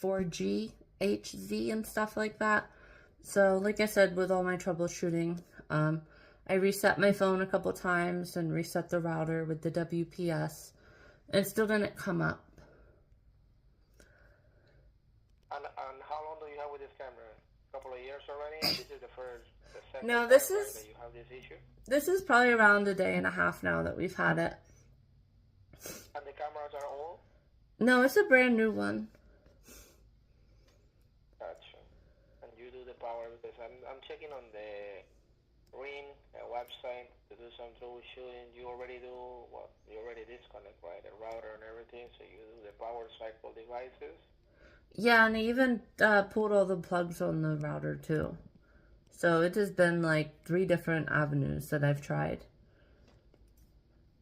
4G HZ and stuff like that. So like I said, with all my troubleshooting, I reset my phone a couple times and reset the router with the WPS, and it still didn't come up. And how long do you have with this camera? A couple of years already? And this is the second No, time, this right, is that you have this issue? this is probably around a day and a half now that we've had it. And the cameras are old? No, it's a brand new one. Gotcha. And you do the power, because I'm checking on the Ring website to do some troubleshooting. You already do, well, you already disconnect, right, the router and everything, so you do the power cycle devices. Yeah, and I even pulled all the plugs on the router too. So it has been like 3 different avenues that I've tried.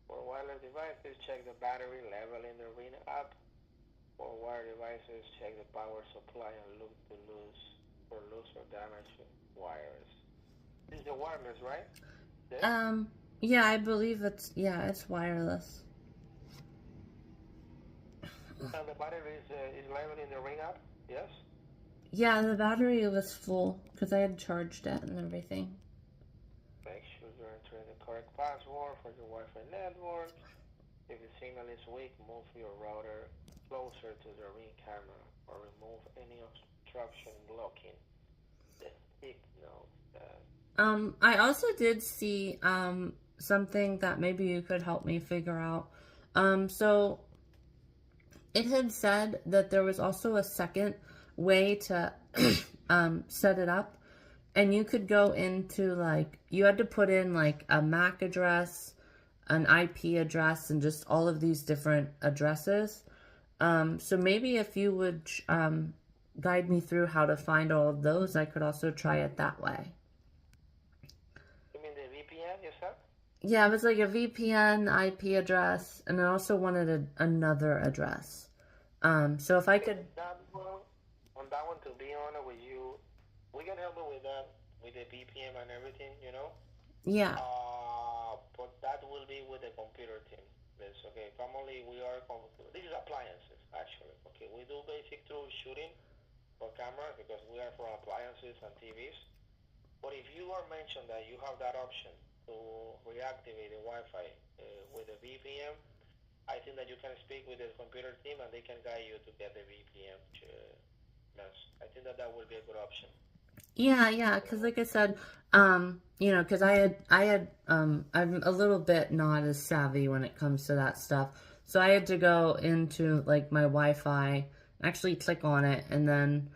For wireless devices, check the battery level in the Ring app. For wired devices, check the power supply and look to loose or damaged wires. This is the wireless, right? This? Yeah, I believe it's wireless. And the battery is level in the Ring app? Yes? Yeah, the battery was full because I had charged it and everything. Make sure you're entering the correct password for your Wi-Fi network. If the signal is weak, move your router closer to the Ring camera or remove any obstruction blocking the signal. I also did see something that maybe you could help me figure out. So it had said that there was also a second way to set it up, and you could go into, like, you had to put in like a MAC address, an IP address, and just all of these different addresses. So maybe if you would guide me through how to find all of those, I could also try it that way. You mean the VPN, you said? Yeah, it was like a VPN IP address, and I also wanted another address. So if I could... On that one, to be honest with you, we can help you with that, with the VPN and everything, you know? Yeah. But that will be with the computer team. This, okay, family, this is appliances, actually. Okay, we do basic troubleshooting for cameras because we are for appliances and TVs. But if you are mentioned that you have that option to reactivate the Wi-Fi with a VPN, I think that you can speak with the computer team and they can guide you to get the VPN mess. I think that will be a good option. Yeah, because like I said, you know, because I'm a little bit not as savvy when it comes to that stuff. So I had to go into like my Wi-Fi, actually click on it, and then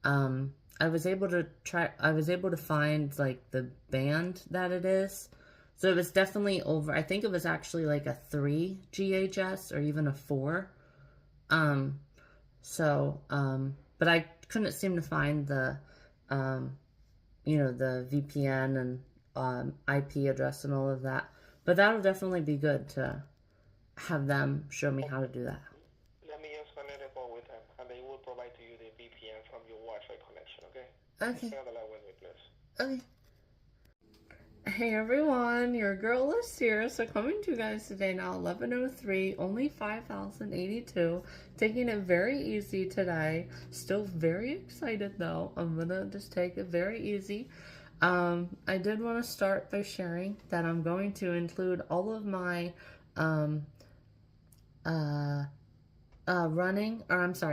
I was able to find like the band that it is. So it was definitely over, I think it was actually like a 3 GHz or even a 4. But I couldn't seem to find the, you know, the VPN and IP address and all of that. But that'll definitely be good to have them show me how to do that. Let me just connect a call with them, and they will provide to you the VPN from your Wi-Fi connection, okay? Okay. Stay on the line with me, please. Okay. Hey everyone, your girl is here. So coming to you guys today now, 11:03, only 5,082. Taking it very easy today. Still very excited though. I'm gonna just take it very easy. I did want to start by sharing that I'm going to include all of my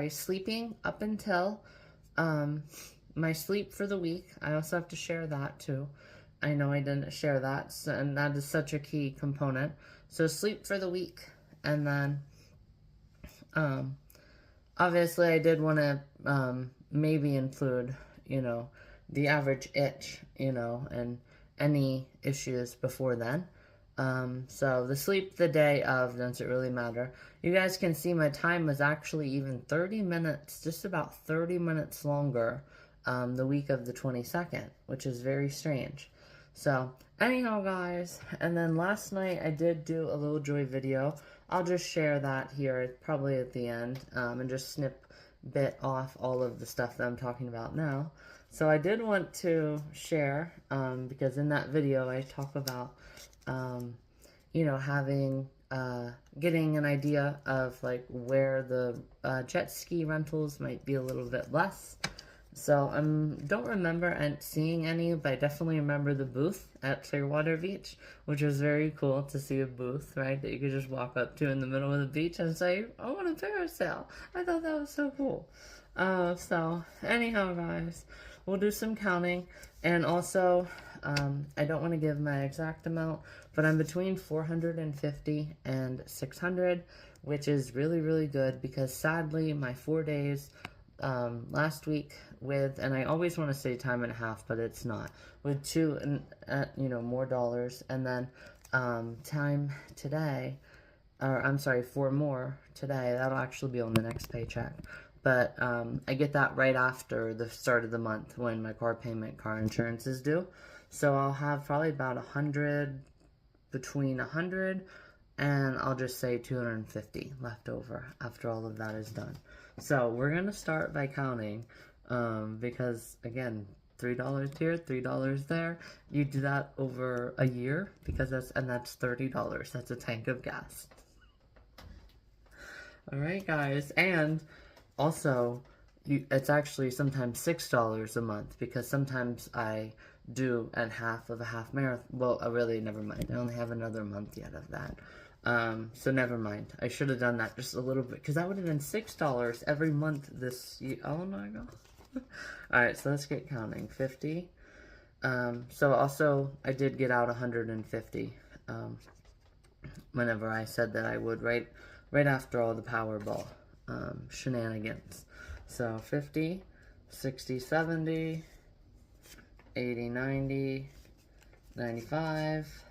sleeping up until my sleep for the week. I also have to share that too. I know I didn't share that, and that is such a key component. So sleep for the week, and then obviously I did want to maybe include, you know, the average itch, you know, and any issues before then. So the sleep the day of doesn't really matter. You guys can see my time was actually even 30 minutes, just about 30 minutes longer the week of the 22nd, which is very strange. So anyhow guys, and then last night I did do a little joy video. I'll just share that here probably at the end, and just snip bit off all of the stuff that I'm talking about now. So I did want to share, because in that video I talk about, you know, having getting an idea of like where the jet ski rentals might be a little bit less. So I don't remember seeing any, but I definitely remember the booth at Clearwater Beach, which was very cool to see a booth, right, that you could just walk up to in the middle of the beach and say, I want a parasail. I thought that was so cool. So anyhow, guys, we'll do some counting, and also I don't want to give my exact amount, but I'm between 450 and 600, which is really, really good because sadly my 4 days last week with, and I always want to say time and a half, but it's not, with more dollars, and then time today, or I'm sorry, 4 more today. That'll actually be on the next paycheck. But I get that right after the start of the month when my car insurance is due. So I'll have probably about between 100 and I'll just say 250 left over after all of that is done. So we're going to start by counting because, again, $3 here, $3 there. You do that over a year because that's $30. That's a tank of gas. All right, guys, and also it's actually sometimes $6 a month because sometimes I do at half of a half marathon. Well, really, never mind. I only have another month yet of that. So never mind. I should have done that just a little bit because that would have been $6 every month this year. Oh my god. Alright, so let's get counting. 50. So also, I did get out 150 whenever I said that I would, right after all the Powerball shenanigans. So 50, 60, 70, 80, 90, 95.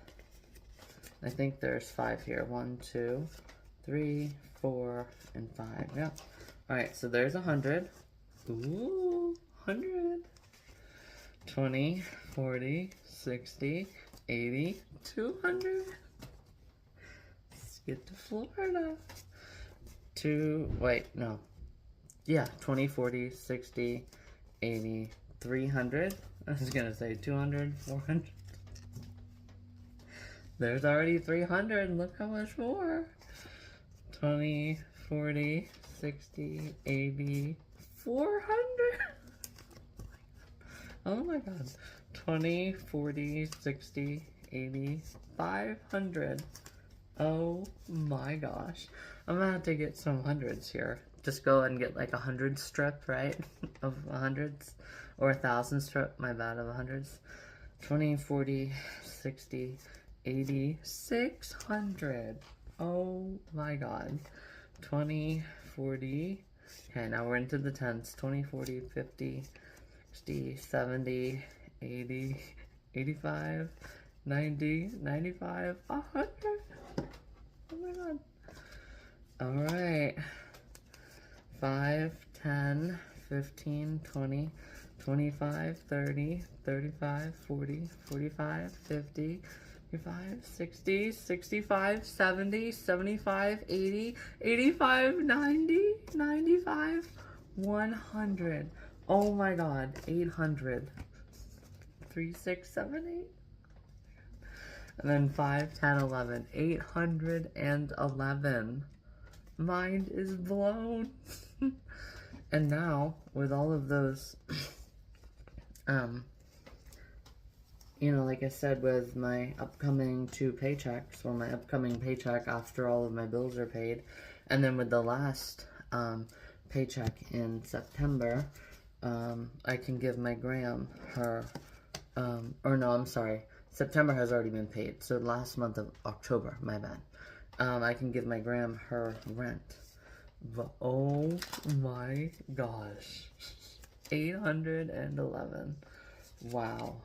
I think there's 5 here. 1, 2, 3, 4, and 5. Yeah. Alright, so there's 100. Ooh, 100. 20, 40, 60, 80, 200. Let's get to Florida. 20, 40, 60, 80, 300. I was gonna say 200, 400. There's already 300. Look how much more. 20, 40, 60, 80, 400. Oh my god. 20, 40, 60, 80, 500. Oh my gosh. I'm gonna have to get some hundreds here. Just go and get like 100 strip, right? Of hundreds. Or 1,000 strip, my bad, of hundreds. 20, 40, 60, 80, 600. Oh my god. 20, 40. Okay, now we're into the tens. 20, 40, 50, 60, 70, 80, 85, 90, 95, 100. Oh my god. Alright. 5, 10, 15, 20, 25, 30, 35, 40, 45, 50, 55, 60, 65, 70, 75, 80, 85, 90, 95, 100. Oh my god, 800. 3, 6, 7, 8. And then 5, 10, 11. 811. Mind is blown. And now, with all of those, like I said, with my upcoming 2 paychecks, or my upcoming paycheck after all of my bills are paid, and then with the last paycheck in September, I can give my Graham her, September has already been paid, so last month of October, my bad. I can give my Graham her rent. But oh my gosh. 811. Wow.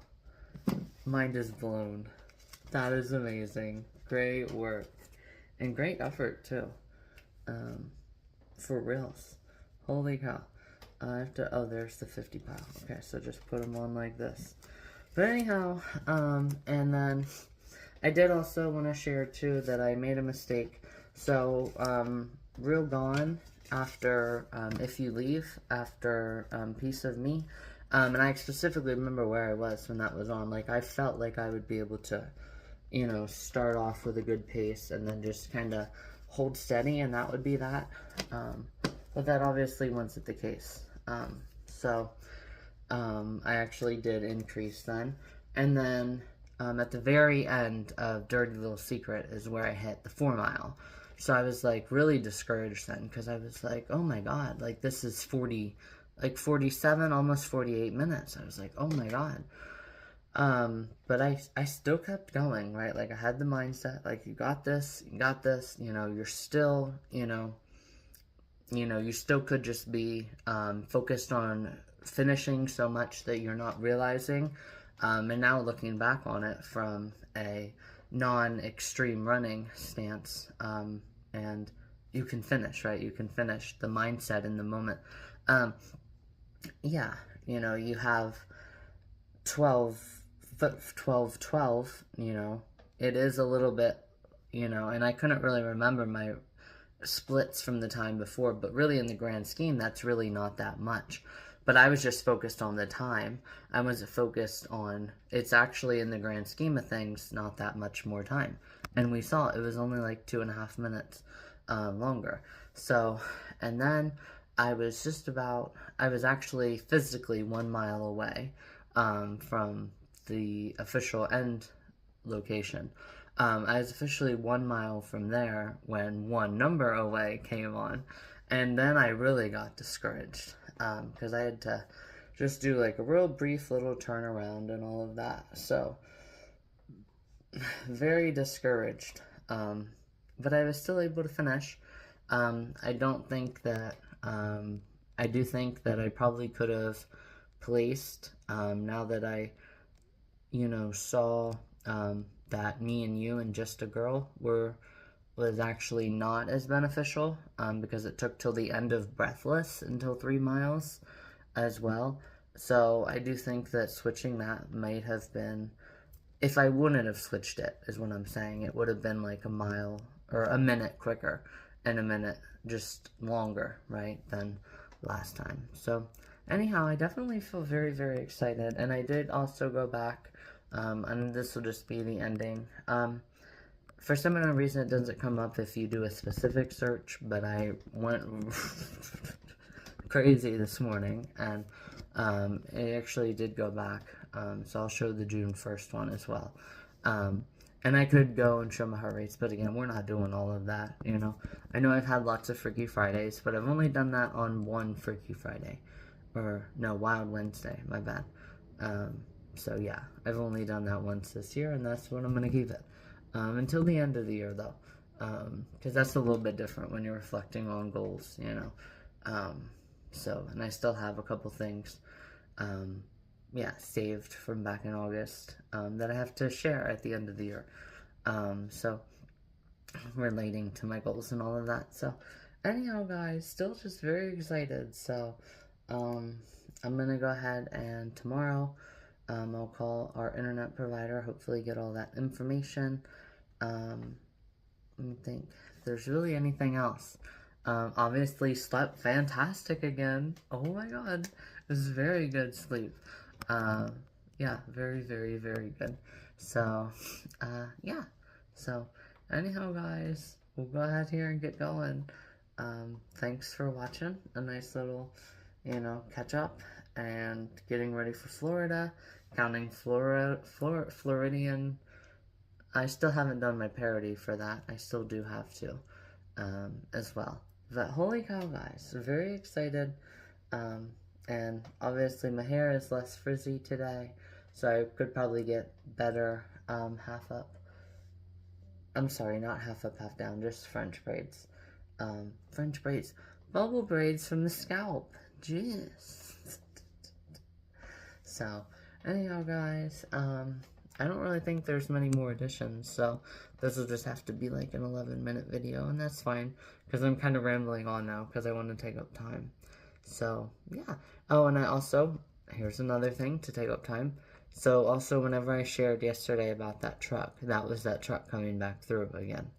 Mind is blown. That is amazing. Great work. And great effort too. For reals. Holy cow. I have to, there's the 50 pile. Okay, so just put them on like this. But anyhow, and then I did also want to share too that I made a mistake. So, Real Gone after If You Leave, after Piece of Me, and I specifically remember where I was when that was on. Like, I felt like I would be able to you know, start off with a good pace and then just kind of hold steady, and that would be that. But that obviously wasn't the case. I actually did increase then. And then at the very end of Dirty Little Secret is where I hit the 4 mile. So I was like really discouraged then, because I was like, oh my god, like this is 47, almost 48 minutes. I was like, oh my god. But I still kept going, right? Like I had the mindset, like you got this, you know, you're still, you still could just be focused on finishing so much that you're not realizing. And now looking back on it from a non-extreme running stance, and you can finish, right? You can finish the mindset in the moment. Yeah, you have 12, it is a little bit, and I couldn't really remember my splits from the time before, but really in the grand scheme, that's really not that much. But I was just focused on the time. I wasn't focused on, it's actually in the grand scheme of things, not that much more time. And we saw it was only like 2.5 minutes longer. So, and then I was actually physically 1 mile away from the official end location. I was officially 1 mile from there when One Number Away came on, and then I really got discouraged because I had to just do like a real brief little turnaround and all of that. So very discouraged, but I was still able to finish. I don't think that I do think that I probably could have placed now that I saw that Me and You and Just a Girl was actually not as beneficial because it took till the end of Breathless until 3 miles as well. So I do think that switching that might have been, if I wouldn't have switched it, is what I'm saying, it would have been like a mile or a minute quicker and a minute just longer, right, than last time. So anyhow, I definitely feel very, very excited, and I did also go back, and this will just be the ending. For some unknown reason, it doesn't come up if you do a specific search, but I went crazy this morning, and it actually did go back, so I'll show the June 1st one as well. And I could go and show my heart rates, but again, we're not doing all of that, I know I've had lots of Freaky Fridays, but I've only done that on one Freaky Friday. Or, no, Wild Wednesday, my bad. So yeah, I've only done that once this year, and that's what I'm going to keep it. Until the end of the year, though. Because that's a little bit different when you're reflecting on goals, So, and I still have a couple things, saved from back in August, that I have to share at the end of the year. So, relating to my goals and all of that. So, anyhow, guys, still just very excited. So, I'm gonna go ahead and tomorrow, I'll call our internet provider, hopefully get all that information. Let me think if there's really anything else. Obviously slept fantastic again. Oh my god, it was very good sleep. Yeah, very, very, very good. So, yeah. So, anyhow, guys, we'll go ahead here and get going. Thanks for watching. A nice little, catch up and getting ready for Florida. Counting Floridian. I still haven't done my parody for that. I still do have to, as well. But holy cow, guys, very excited. And obviously my hair is less frizzy today, so I could probably get better half up. I'm sorry, not half up, half down, just French braids. French braids. Bubble braids from the scalp. Jeez. So, anyhow, guys, I don't really think there's many more additions, so this will just have to be like an 11-minute video, and that's fine, because I'm kind of rambling on now, because I want to take up time. So, yeah. Oh, and I also, here's another thing to take up time. So, also, whenever I shared yesterday about that truck, that was that truck coming back through again.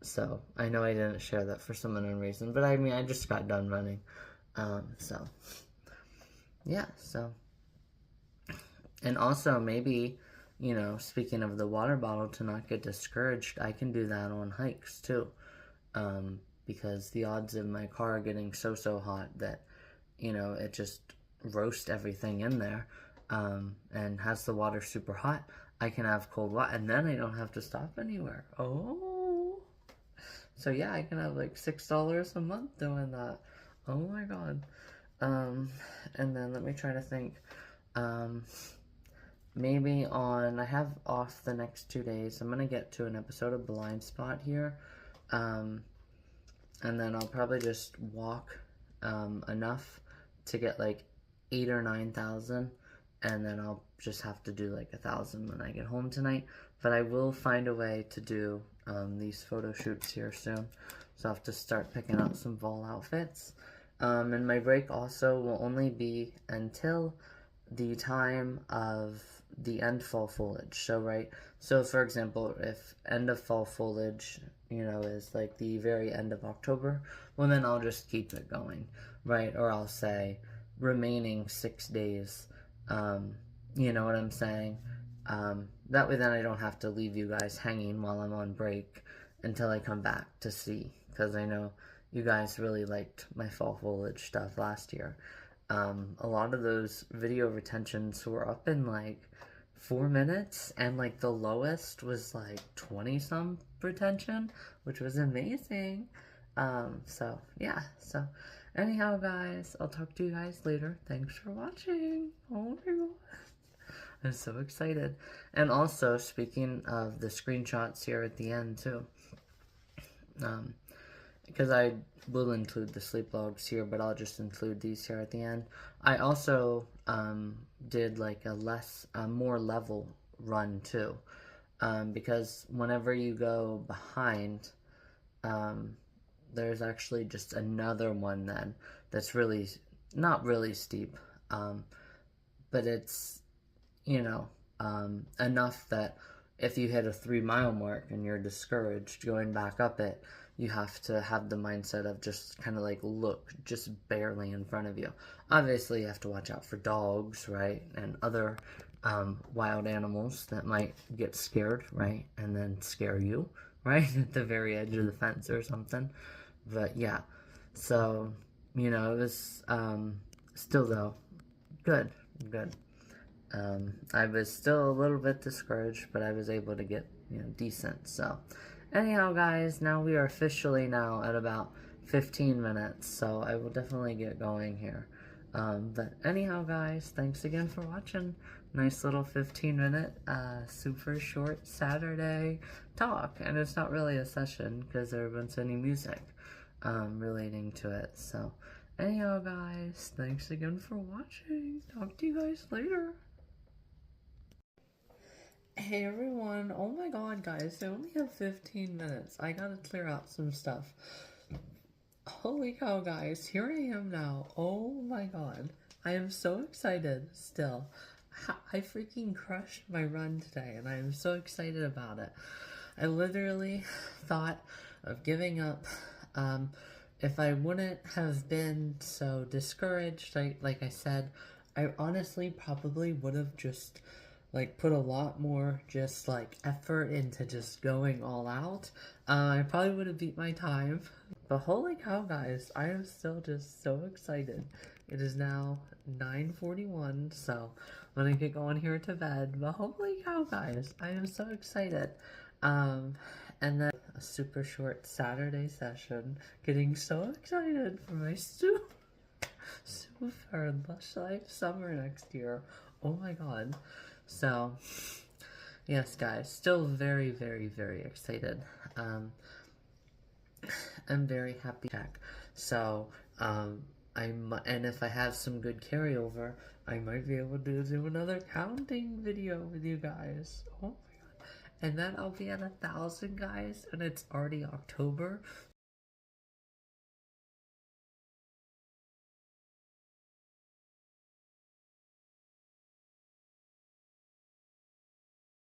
So, I know I didn't share that for some unknown reason, but I mean, I just got done running. So, yeah, so. And also, maybe, you know, speaking of the water bottle, to not get discouraged, I can do that on hikes too. Because the odds of my car getting so hot that, you know, it just roasts everything in there, and has the water super hot, I can have cold water, and then I don't have to stop anywhere. Oh, so yeah, I can have like $6 a month doing that. Oh my god. And then let me try to think. Maybe I have off the next 2 days. I'm gonna get to an episode of Blind Spot here. And then I'll probably just walk enough to get like 8 or 9,000, and then I'll just have to do like 1,000 when I get home tonight. But I will find a way to do these photo shoots here soon, so I'll have to start picking out some fall outfits. And my break also will only be until the time of the end fall foliage. So for example, if end of fall foliage, you know, is like the very end of October, well then I'll just keep it going, right? Or I'll say remaining 6 days, you know what I'm saying? That way then I don't have to leave you guys hanging while I'm on break until I come back to see, because I know you guys really liked my fall foliage stuff last year. A lot of those video retentions were up in like 4 minutes, and like the lowest was like 20 some retention, which was amazing. So yeah, so anyhow guys, I'll talk to you guys later. Thanks for watching. Oh my god, I'm so excited. And also, speaking of the screenshots here at the end too, because I will include the sleep logs here, but I'll just include these here at the end. I also did like a more level run too, because whenever you go behind, there's actually just another one then that's really not really steep, but it's, you know, enough that if you hit a 3-mile mark and you're discouraged going back up it, you have to have the mindset of just kind of like look just barely in front of you. Obviously, you have to watch out for dogs, right? And other wild animals that might get scared, right? And then scare you, right? At the very edge of the fence or something. But yeah, so, you know, it was still though, good. I was still a little bit discouraged, but I was able to get, you know, decent, so. Anyhow, guys, now we are officially now at about 15 minutes, so I will definitely get going here. But anyhow, guys, thanks again for watching. Nice little 15-minute, super short Saturday talk, and it's not really a session because there wasn't any music relating to it. So, anyhow, guys, thanks again for watching. Talk to you guys later. Hey everyone, oh my god guys, I only have 15 minutes. I gotta clear out some stuff. Holy cow guys, here I am now. Oh my god, I am so excited still. I freaking crushed my run today and I am so excited about it. I literally thought of giving up. If I wouldn't have been so discouraged, like I said, I honestly probably would have just like put a lot more just like effort into just going all out. I probably would have beat my time, but holy cow guys, I am still just so excited. It is now 9:41, so I'm gonna get going here to bed, but holy cow guys, I am so excited. And then a super short Saturday session, getting so excited for my super Lush Life summer next year. Oh my god. So, yes guys, still very, very, very excited. I'm very happy. So, and if I have some good carryover, I might be able to do another counting video with you guys. Oh my god. And then I'll be at 1,000 guys, and it's already October,